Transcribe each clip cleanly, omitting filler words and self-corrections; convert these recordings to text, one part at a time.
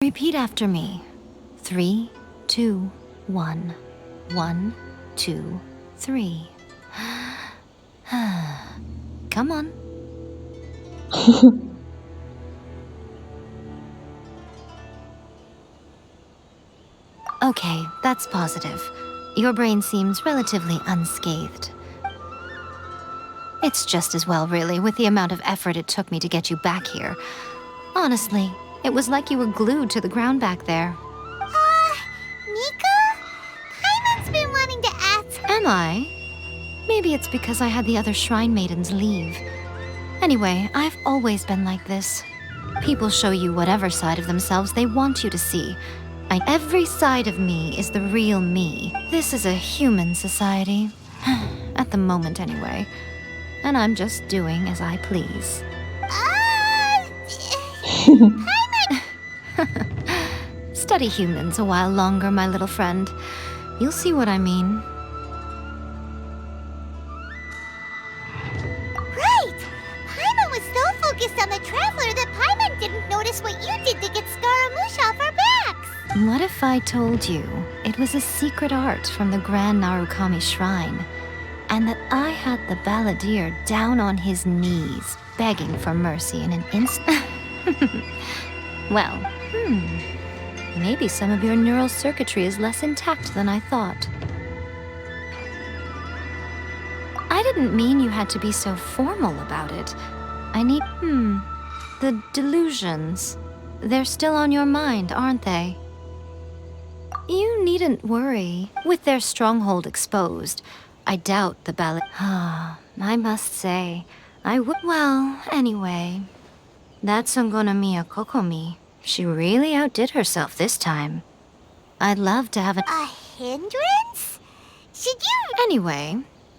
Repeat after me. 3, 2, 1. 1, 2, 3. Come on. Okay, that's positive. Your brain seems relatively unscathed. It's just as well, really, with the amount of effort it took me to get you back here. Honestly, it was like you were glued to the ground back there. Nico? Paimon's been wanting to ask. Am I? Maybe it's because I had the other shrine maidens leave. Anyway, I've always been like this. People show you whatever side of themselves they want you to see. Every side of me is the real me. This is a human society. At the moment, anyway. And I'm just doing as I please. Paimon! Study humans a while longer, my little friend. You'll see what I mean. Right! Paimon was so focused on the Traveler that Paimon didn't notice what you did to get Scaramouche off our backs. What if I told you it was a secret art from the Grand Narukami Shrine, and that I had the balladeer down on his knees, begging for mercy in an instant? Well, maybe some of your neural circuitry is less intact than I thought. I didn't mean you had to be so formal about it. I need, the delusions. They're still on your mind, aren't they? You needn't worry. With their stronghold exposed, I doubt the ballad. I must say, I would. Well, anyway, that Songonomiya Kokomi, she really outdid herself this time. I'd love to have A hindrance? Should you... Anyway,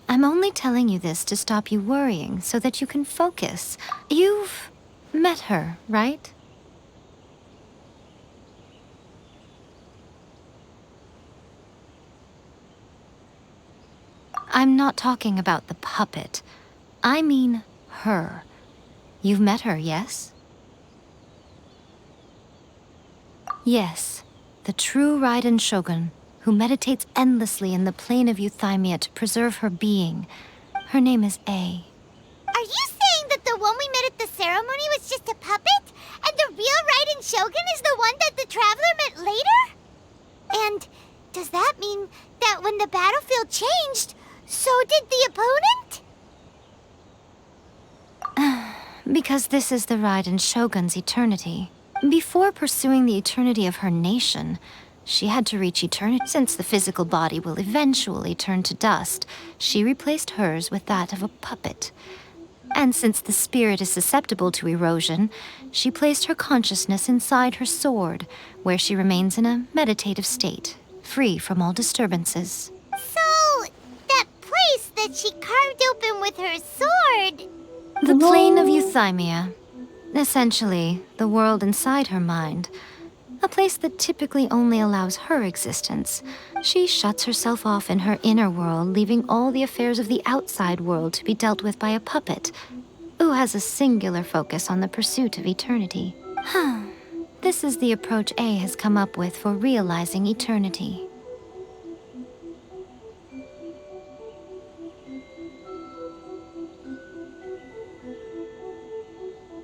I'm only telling you this to stop you worrying so that you can focus. You've met her, right? I'm not talking about the puppet. I mean her. You've met her, yes? Yes, the true Raiden Shogun, who meditates endlessly in the plane of Euthymia to preserve her being. Her name is A. Are you saying that the one we met at the ceremony was just a puppet? And the real Raiden Shogun is the one that the Traveler met later? And does that mean that when the battlefield changed, so did the opponent? Because this is the Raiden Shogun's eternity. Before pursuing the eternity of her nation, she had to reach eternity. Since the physical body will eventually turn to dust, she replaced hers with that of a puppet. And since the spirit is susceptible to erosion, she placed her consciousness inside her sword, where she remains in a meditative state, free from all disturbances. So, that place that she carved open with her sword... The plane of Euthymia. Essentially, the world inside her mind. A place that typically only allows her existence. She shuts herself off in her inner world, leaving all the affairs of the outside world to be dealt with by a puppet, who has a singular focus on the pursuit of eternity. This is the approach A has come up with for realizing eternity.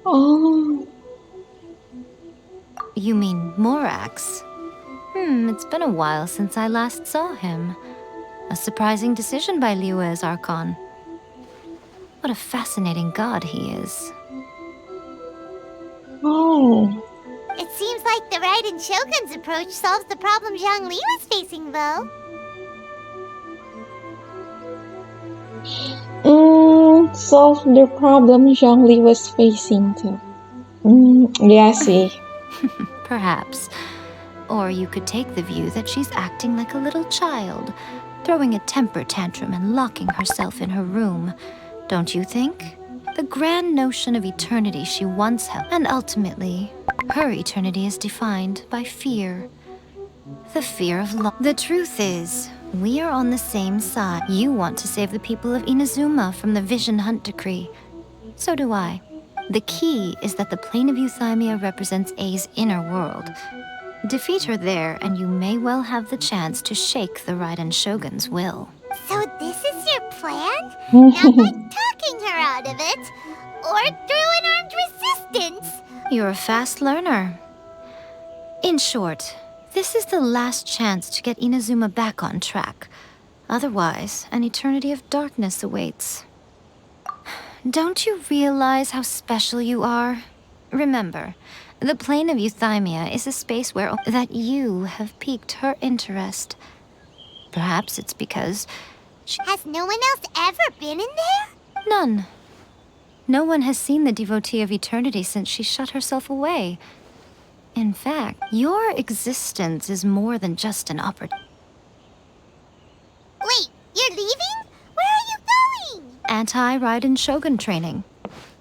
Oh, You mean Morax? It's been a while since I last saw him. A surprising decision by Liyue's Archon. What a fascinating god he is. oh. It seems like the Raiden Shogun's approach solves the problem Zhang Li was facing, though. Solve the problem Zhang Li was facing too. Yeah, see. Perhaps. Or you could take the view that she's acting like a little child, throwing a temper tantrum and locking herself in her room. Don't you think? The grand notion of eternity she once held, and ultimately, her eternity is defined by fear. The fear of loss. The truth is, we are on the same side. You want to save the people of Inazuma from the Vision Hunt decree. So do I. The key is that the plane of euthymia represents A's inner world. Defeat her there, and you may well have the chance to shake the Raiden Shogun's will. So this is your plan? Not by talking her out of it, or through an armed resistance. You're a fast learner. In short, this is the last chance to get Inazuma back on track. Otherwise, an eternity of darkness awaits. Don't you realize how special you are? Remember, the plane of euthymia is a space where that you have piqued her interest. Perhaps it's because Has no one else ever been in there? none. No one has seen the devotee of eternity since she shut herself away. In fact, your existence is more than just an opportunity. Wait, you're leaving? Where are you going? Anti-Raiden Shogun training.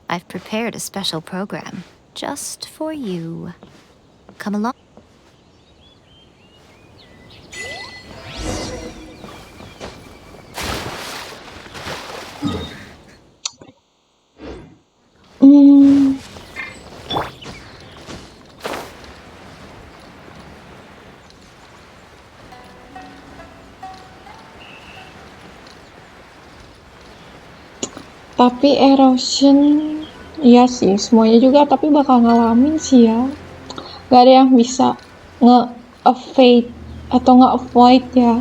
I've prepared a special program just for you. Come along. Hmm, tapi erosion, iya sih, semuanya juga tapi bakal ngalamin sih ya. Gak ada yang bisa nge-evade atau nge-avoid ya.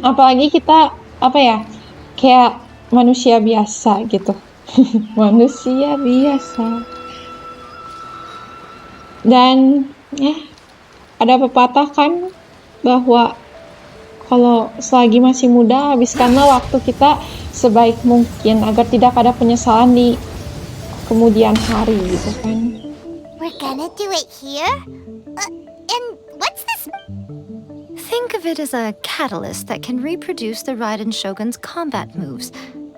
Apalagi kita, apa ya, kayak manusia biasa gitu. Manusia biasa. Dan, ada pepatah kan, bahwa kalau selagi masih muda, habiskanlah waktu kita sebaik mungkin agar tidak ada penyesalan di kemudian hari gitu kan. We're gonna do it here? And what's this? Think of it as a catalyst that can reproduce the Raiden Shogun's combat moves.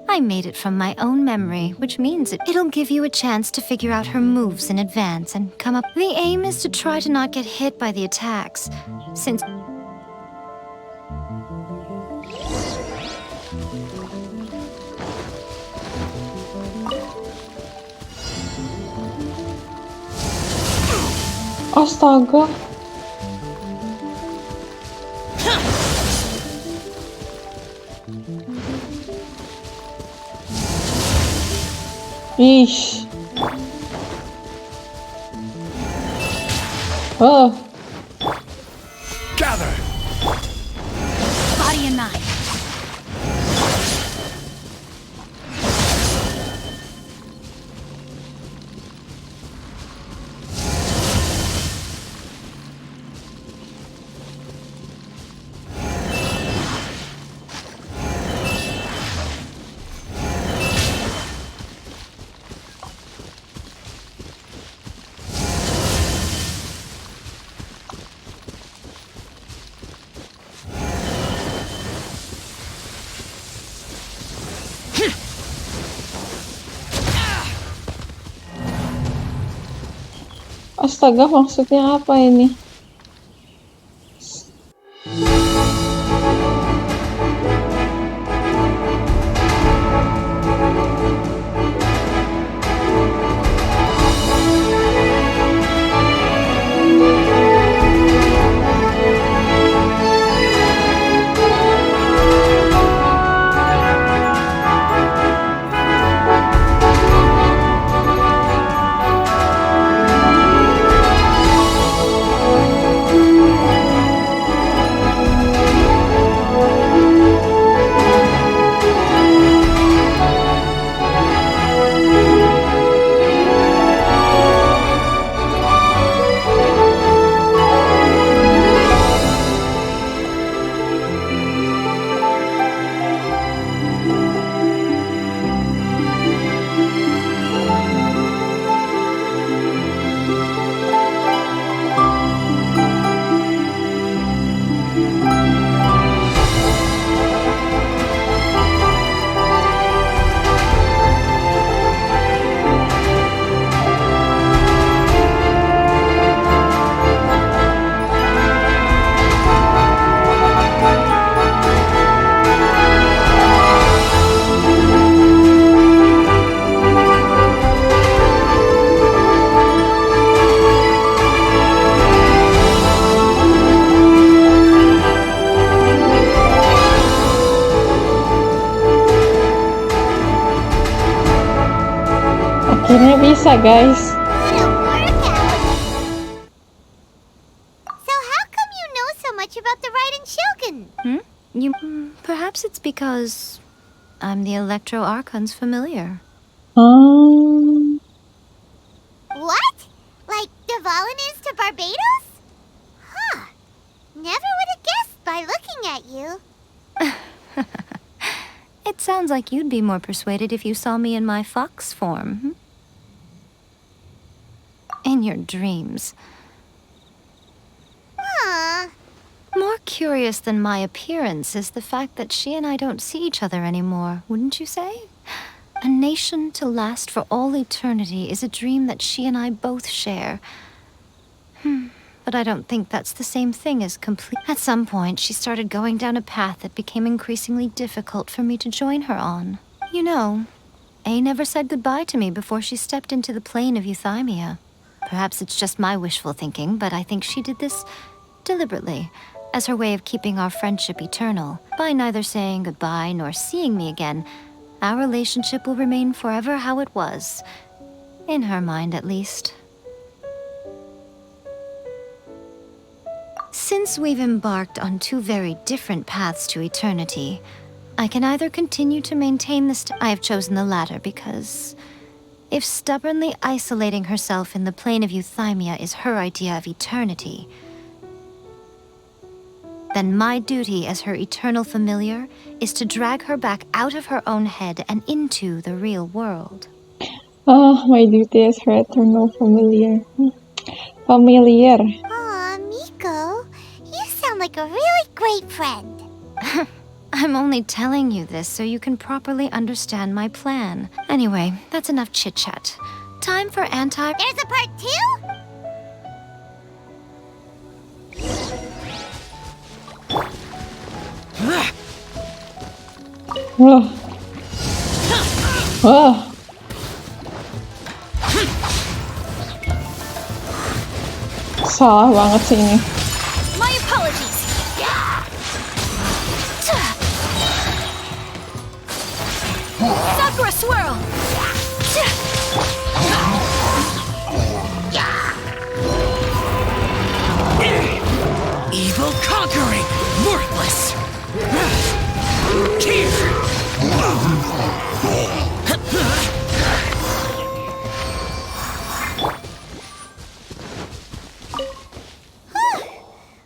I made it from my own memory, which means it'll give you a chance to figure out her moves in advance and come up. The aim is to try to not get hit by the attacks, since Astaga. Ish. Oh. Gather! body and mind. Astaga, maksudnya apa ini? bisa, guys. What a workout! So how come you know so much about the Raiden Shogun? Perhaps it's because I'm the Electro Archon's familiar. What? Like Dvalin is to Barbados? Huh. Never would have guessed by looking at you. It sounds like you'd be more persuaded if you saw me in my fox form. In your dreams. Huh. More curious than my appearance is the fact that she and I don't see each other anymore, wouldn't you say? A nation to last for all eternity is a dream that she and I both share. But I don't think that's the same thing as complete. At some point, she started going down a path that became increasingly difficult for me to join her on. You know, A never said goodbye to me before she stepped into the plane of euthymia. Perhaps it's just my wishful thinking, but I think she did this deliberately, as her way of keeping our friendship eternal. By neither saying goodbye nor seeing me again, our relationship will remain forever how it was. In her mind, at least. Since we've embarked on two very different paths to eternity, I can either continue to maintain I have chosen the latter because if stubbornly isolating herself in the plane of euthymia is her idea of eternity, then my duty as her eternal familiar is to drag her back out of her own head and into the real world. My duty as her eternal familiar. Familiar. Aw, Miko. You sound like a really great friend. I'm only telling you this so you can properly understand my plan. Anyway, that's enough chit-chat. Time for There's a part 2? Salah banget sih ini. My apologies. Sakura swirl. Evil conquering, worthless.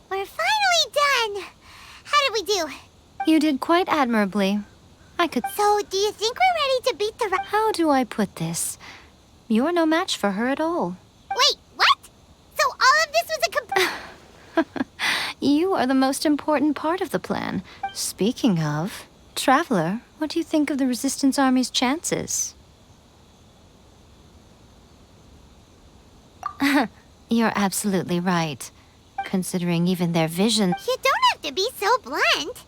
We're finally done. How did we do? You did quite admirably. So, do you think we're ready to beat the How do I put this? You're no match for her at all. Wait, what? So all of this was a You are the most important part of the plan. Speaking of, Traveler, what do you think of the Resistance Army's chances? You're absolutely right. Considering even their vision... You don't have to be so blunt.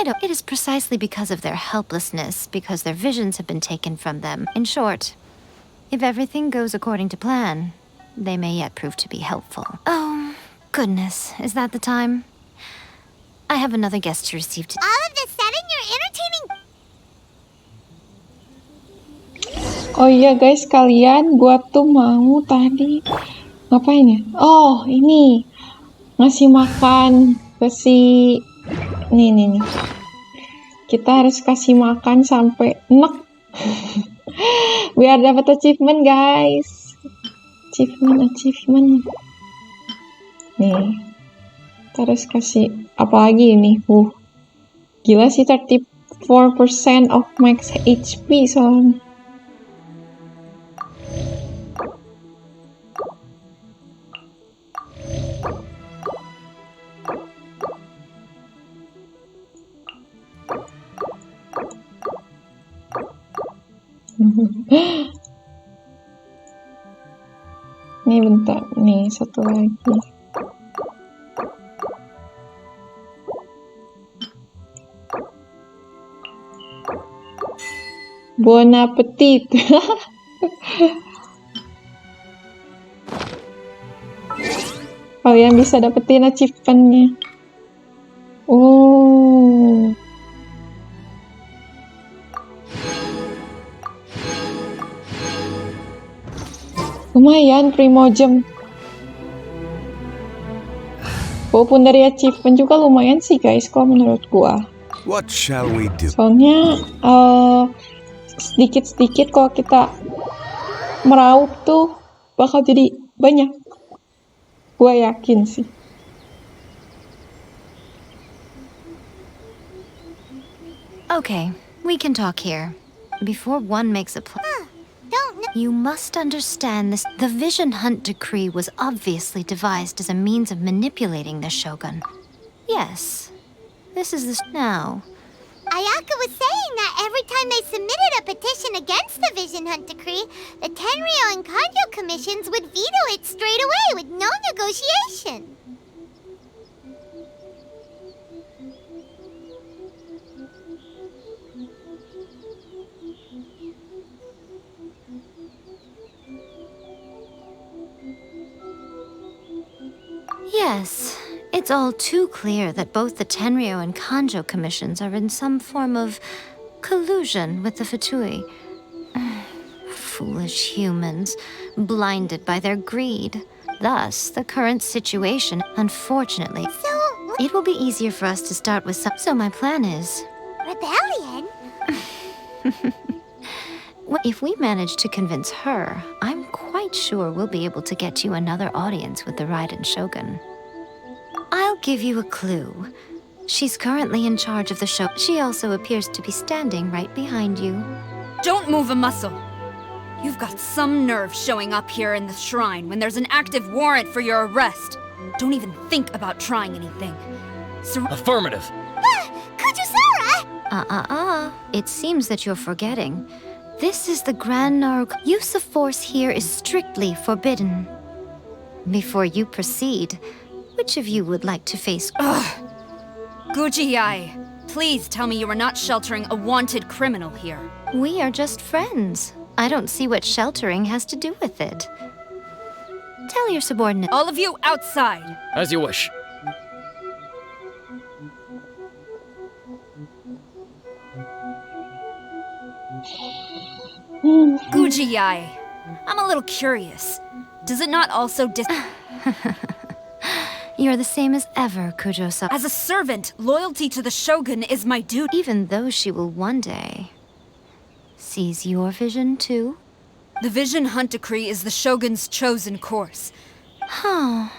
It is precisely because of their helplessness, because their visions have been taken from them. In short, if everything goes according to plan, they may yet prove to be helpful. Oh, goodness, is that the time? I have another guest to receive today. All of the sudden, you're entertaining. Oh iya guys, kalian gua tuh mau tadi ngapain ya? Oh, ini ngasih makan ke si nih. Kita harus kasih makan sampai enak. Biar dapat achievement, guys. Achievement. Nih. Kita harus kasih apa lagi ini? Gila sih, 34% of max HP soalnya. Nih bentar, nih satu lagi. Bon appetit. Kalian bisa dapetin achievement-nya. Oh. Lumayan Primojem. Walaupun dari achievement juga lumayan sih guys, kalau menurut gua. What shall we do? Soalnya sedikit-sedikit kalau kita meraup tuh bakal jadi banyak. Gua yakin sih. Okay, we can talk here. Before one makes a plan. Don't know. You must understand this. The Vision Hunt Decree was obviously devised as a means of manipulating the Shogun. Yes, this is the... Now, Ayaka was saying that every time they submitted a petition against the Vision Hunt Decree, the Tenryo and Kanjo commissions would veto it straight away with no negotiation. yes, it's all too clear that both the Tenryo and Kanjo commissions are in some form of collusion with the Fatui. Foolish humans, blinded by their greed. Thus, the current situation, unfortunately, So, it will be easier for us to start with some. So my plan is, rebellion? if we manage to convince her, I'm quite sure we'll be able to get you another audience with the Raiden Shogun. I'll give you a clue. She's currently in charge of the show. She also appears to be standing right behind you. Don't move a muscle. You've got some nerve showing up here in the shrine when there's an active warrant for your arrest. Don't even think about trying anything. Affirmative. Kujusara! It seems that you're forgetting. This is the Grand Naru. Use of force here is strictly forbidden. Before you proceed, which of you would like to face... Guji-ai, please tell me you are not sheltering a wanted criminal here. We are just friends. I don't see what sheltering has to do with it. Tell your subordinate. All of you outside! As you wish. Guji-ai, I'm a little curious. Does it not also You're the same as ever, Kujo-san. As a servant, loyalty to the Shogun is my duty. Even though she will one day seize your vision too? The Vision Hunt Decree is the Shogun's chosen course. Oh,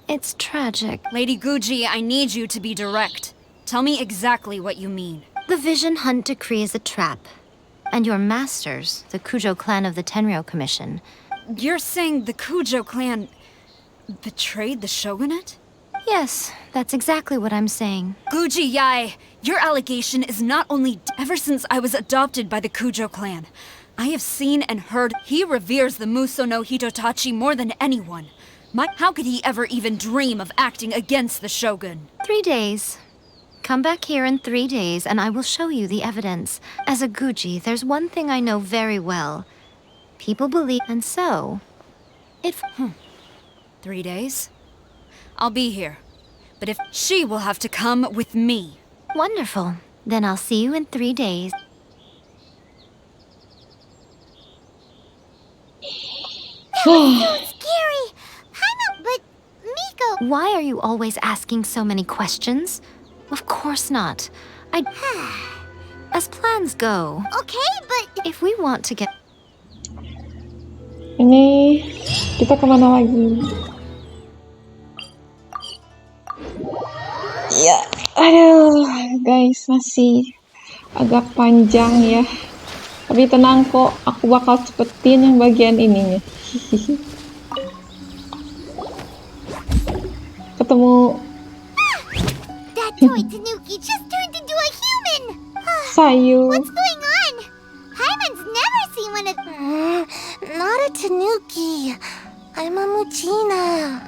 it's tragic. Lady Guji, I need you to be direct. Tell me exactly what you mean. The Vision Hunt Decree is a trap. And your masters, the Kujo clan of the Tenryo Commission. You're saying the Kujo clan betrayed the Shogunate? Yes, that's exactly what I'm saying. Guji-ai, your allegation is not only ever since I was adopted by the Kujo clan. I have seen and heard he reveres the Muso no Hitotachi more than anyone. How could he ever even dream of acting against the Shogun? 3 days. Come back here in 3 days and I will show you the evidence. As a Guji, there's one thing I know very well. People believe, and so... 3 days? I'll be here. But if she will have to come with me. Wonderful. Then I'll see you in 3 days. Scary! But Miko... Why are you always asking so many questions? Of course not. As plans go, Okay, but... if we want to get... Ini kita kemana lagi? Ya, aduh, guys, masih agak panjang ya. Tapi tenang kok, aku bakal cepetin yang bagian ininya. Ketemu That toy Tanuki just turned into a human! Sayu. What's going on? Hyman's never seen one of... not a Tanuki. I'm a Muchina.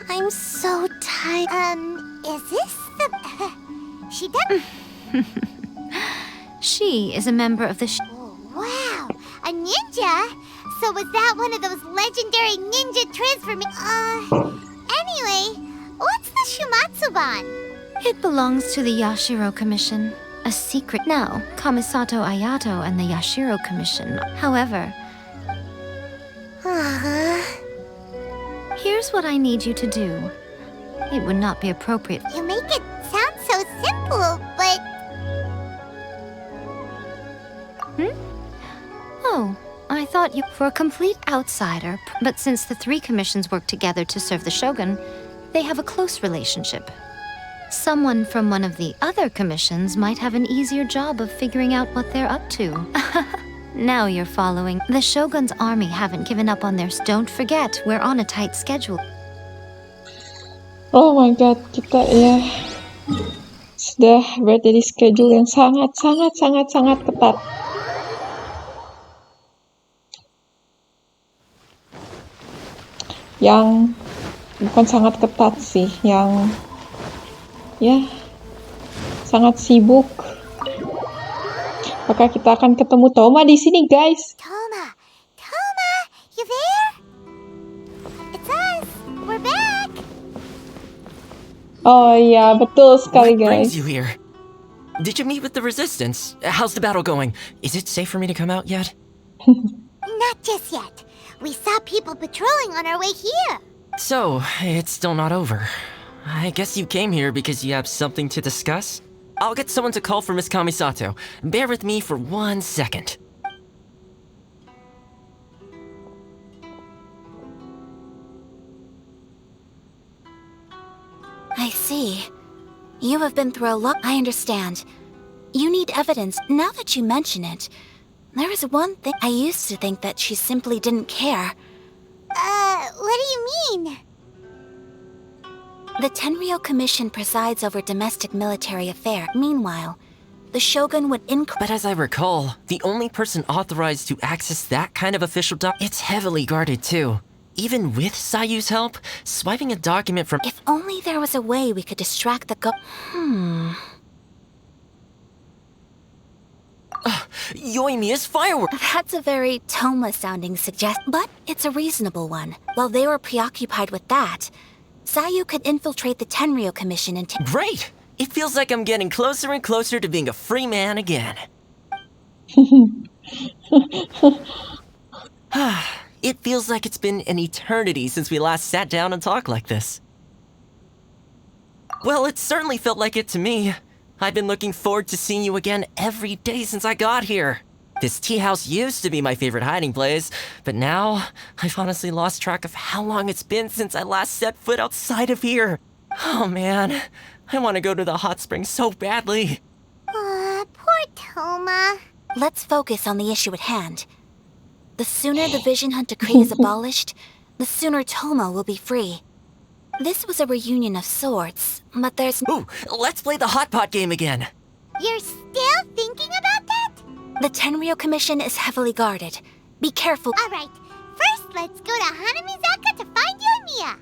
I'm so tired. Is this the... she does... She is a member of the... Oh, wow, a ninja? So was that one of those legendary ninja anyway, what's the Shumatsuban? It belongs to the Yashiro Commission. a secret. Now, Kamisato Ayato and the Yashiro Commission. However, here's what I need you to do. It would not be appropriate. You make it sound so simple, but Oh, I thought you were a complete outsider. But since the three commissions work together to serve the shogun, they have a close relationship. Someone from one of the other commissions might have an easier job of figuring out what they're up to. Now you're following. The shogun's army haven't given up on theirs. Don't forget, we're on a tight schedule. Oh my god, kita ya sudah berada di schedule yang sangat ketat. Yang bukan sangat ketat sih, yang ya sangat sibuk. Maka kita akan ketemu Toma di sini, guys. Toma, you there? It's us. We're back. Oh iya, betul sekali, What guys. brings you here? Did you meet with the resistance? How's the battle going? Is it safe for me to come out yet? Not just yet. We saw people patrolling on our way here. So, it's still not over. I guess you came here because you have something to discuss? I'll get someone to call for Miss Kamisato. Bear with me for 1 second. I see. You have been through a lot. I understand. You need evidence. Now that you mention it, there is one thing. I used to think that she simply didn't care. What do you mean? The Tenryou Commission presides over domestic military affairs. Meanwhile, the shogun would But as I recall, the only person authorized to access that kind of official it's heavily guarded too. Even with Sayu's help, swiping a document from— If only there was a way we could distract the Yoimiya's fireworks! That's a very Toma-sounding suggestion, but it's a reasonable one. While they were preoccupied with that, Sayu could infiltrate the Tenryou Commission and Great! It feels like I'm getting closer and closer to being a free man again. It feels like it's been an eternity since we last sat down and talked like this. Well, it certainly felt like it to me. I've been looking forward to seeing you again every day since I got here. This tea house used to be my favorite hiding place, but now I've honestly lost track of how long it's been since I last set foot outside of here. Oh man, I want to go to the hot springs so badly. Poor Toma. Let's focus on the issue at hand. The sooner the Vision Hunt Decree is abolished, the sooner Toma will be free. This was a reunion of sorts, but there's— Ooh, let's play the hot pot game again. You're still thinking about that? The Tenryou Commission is heavily guarded. Be careful. All right. First, let's go to Hanamizaka to find Yoimiya.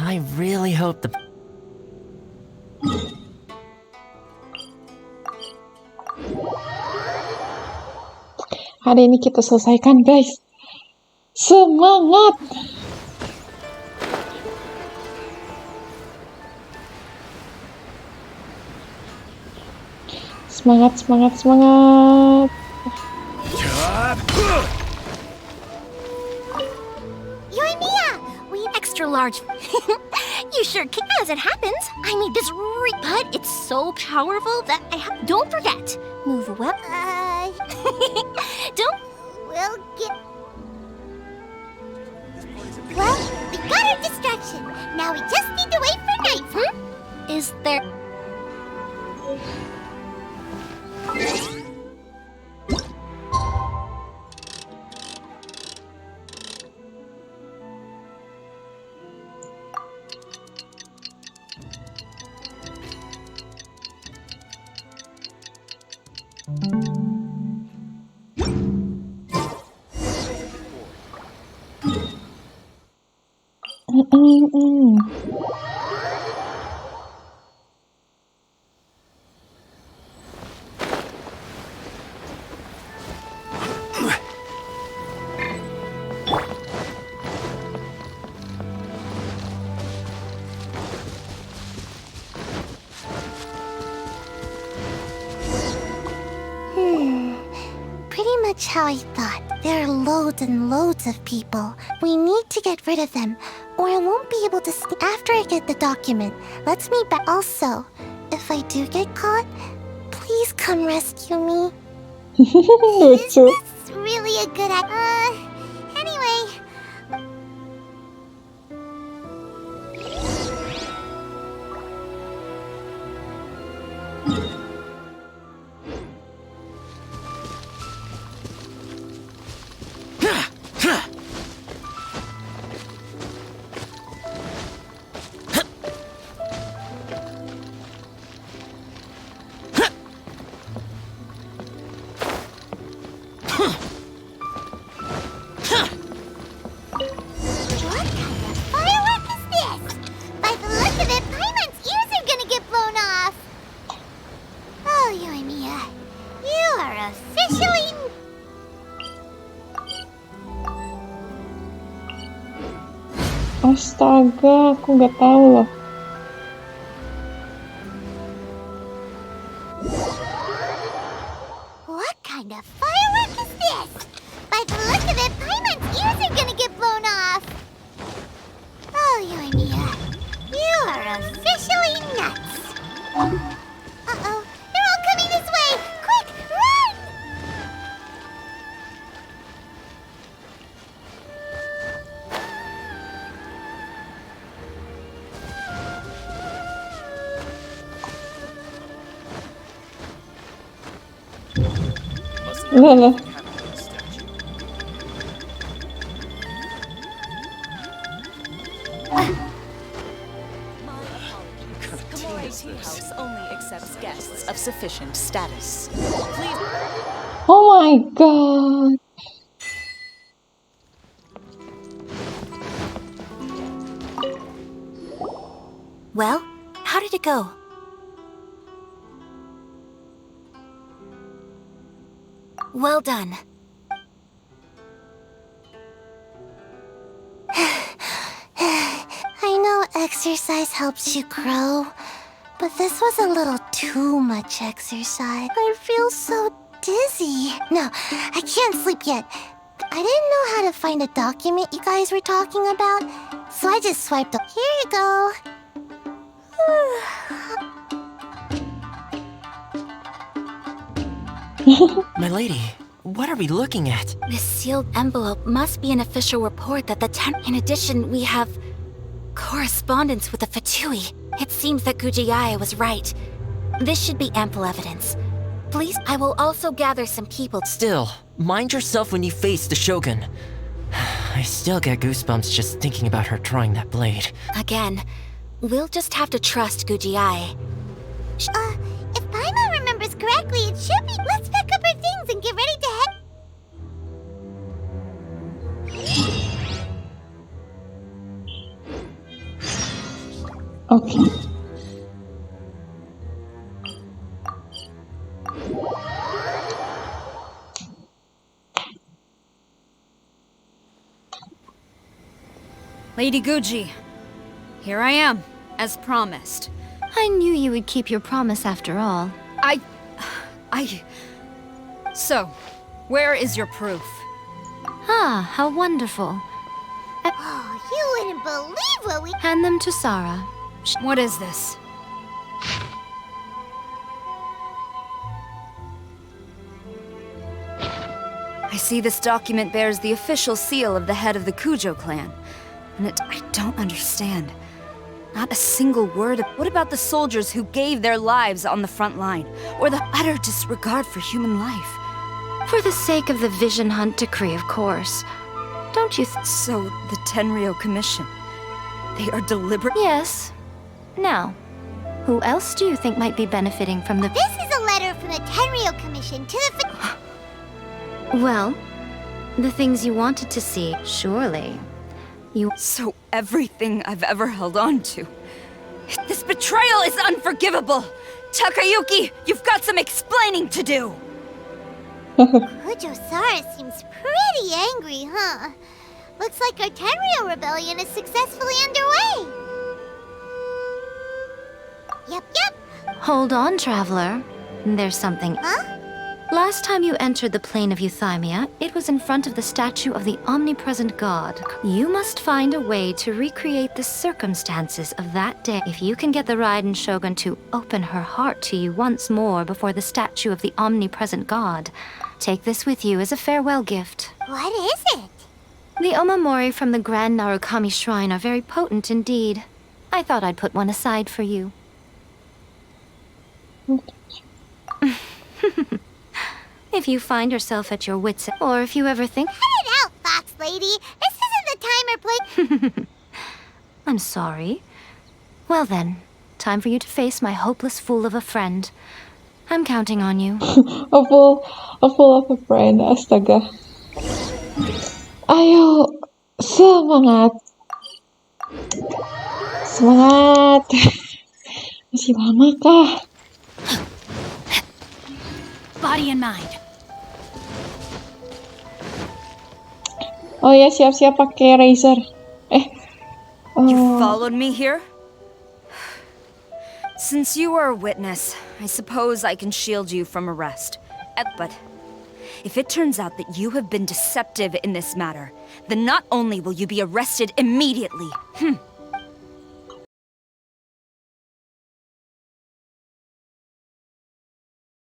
I really hope the— Hari ini kita selesaikan, guys. Semangat! Semangat! Yoimiya! We extra large. You sure can. As it happens, I made this but it's so powerful that don't forget. Move well. Don't. We'll get. Well, we got our distraction. Now we just need to wait for night, Is there— much how I thought. There are loads and loads of people. We need to get rid of them, or I won't be able to after I get the document. Let's meet back. Also, if I do get caught, please come rescue me. Is Lucu. this really a good anyway. What kind of firework is this? By the look of it, Paimon's ears are gonna get blown off. Oh, you and Mia, you are officially... Astaga, aku nggak tahu loh. What kind of firework is this? By the look of it, Paimon's ears are gonna get blown off. Oh, you and Mia, you are officially nuts. Uh-oh, they're all coming this way. Quick, run! Lah, lah. Tea House only accepts guests of sufficient status. Please. Oh my god. Well, how did it go? Well done. I know exercise helps you grow, but this was a little too much exercise. I feel so dizzy. No, I can't sleep yet. I didn't know how to find a document you guys were talking about, so I just swiped up. Here you go. My lady, what are we looking at? This sealed envelope must be an official report that the In addition, we have correspondence with the Fatui. It seems that Gujiai was right. This should be ample evidence. Please, I will also gather some people. Still, mind yourself when you face the Shogun. I still get goosebumps just thinking about her drawing that blade. Again, we'll just have to trust Gujiai. If Paimon remembers correctly, it should be. Let's pack up our things and get ready to head. Oke. Lady Guji, here I am, as promised. I knew you would keep your promise after all. So, where is your proof? Ah, how wonderful. Oh, you wouldn't believe what we. Hand them to Sarah. What is this? I see this document bears the official seal of the head of the Kujo clan. And I don't understand. Not a single word. What about the soldiers who gave their lives on the front line? Or the utter disregard for human life? For the sake of the Vision Hunt decree, of course. Don't you So, the Tenryo Commission. They are deliberate. Yes. Now, who else do you think might be benefiting from the... This is a letter from the Tenryo Commission to the. Well, the things you wanted to see, surely. So everything I've ever held on to. This betrayal is unforgivable! Takayuki, you've got some explaining to do! Kujo-Sara seems pretty angry, huh? Looks like our Tenryo rebellion is successfully underway. Yep. Hold on, traveler. There's something... Huh? Last time you entered the plane of Euthymia, it was in front of the statue of the omnipresent god. You must find a way to recreate the circumstances of that day. If you can get the Raiden Shogun to open her heart to you once more before the statue of the omnipresent god, take this with you as a farewell gift. What is it? The omamori from the Grand Narukami Shrine are very potent indeed. I thought I'd put one aside for you. If you find yourself at your wits' end, or if you ever think, Cut it out, Fox Lady. This isn't the time or place. I'm sorry. Well then, time for you to face my hopeless fool of a friend. I'm counting on you. A fool of a friend, astaga. Ayo, semangat. Semangat. Masih lama kah? Body and mind. Oh ya, siap-siap pakai razor. You followed me here? Since you are a witness, I suppose I can shield you from arrest. But if it turns out that you have been deceptive in this matter, then not only will you be arrested immediately,